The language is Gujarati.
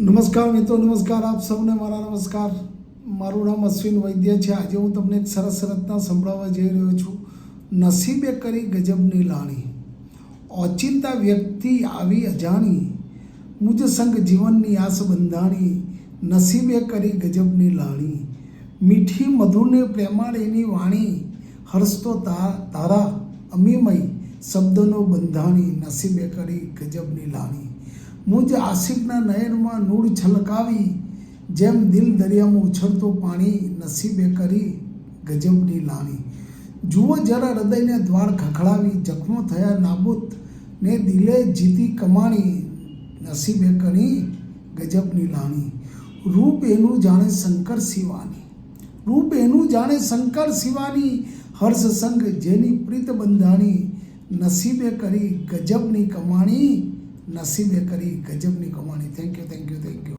નમસ્કાર મિત્રો, નમસ્કાર. આપ સૌને મારા નમસ્કાર. મારું નામ અશ્વિન વૈદ્ય છે. આજે હું તમને એક સરસ રચના સંભળાવવા જઈ રહ્યો છું. નસીબે કરી ગજબની લાણી, ઓચિંતા વ્યક્તિ આવી અજાણી, મુજ સંગ જીવનની આસ બંધાણી, નસીબે કરી ગજબની લાણી, મીઠી મધુને પ્રેમાળ એની વાણી, હર્ષતો તારા અમીમય શબ્દનો બંધાણી, નસીબે કરી ગજબની લાણી, મુજ આશિકના નયનમાં નૂર છલકાવી, જેમ દિલ દરિયામાં ઉછળતો પાણી, નસીબે કરી ગજબની લાણી, જુઓ જરા હૃદયને દ્વાર ખખડાવી, જખમો થયા નાબૂદ ને દિલે જીતી કમાણી, નસીબે કરી ગજબની લાણી, રૂપ એનું જાણે શંકર શિવાની, રૂપ એનું જાણે શંકર શિવાની, હર્ષ સંગ જેની પ્રીત બંધાણી, નસીબે કરી ગજબની કમાણી, નસીબે કરી ગજબની કમાણી. Thank you.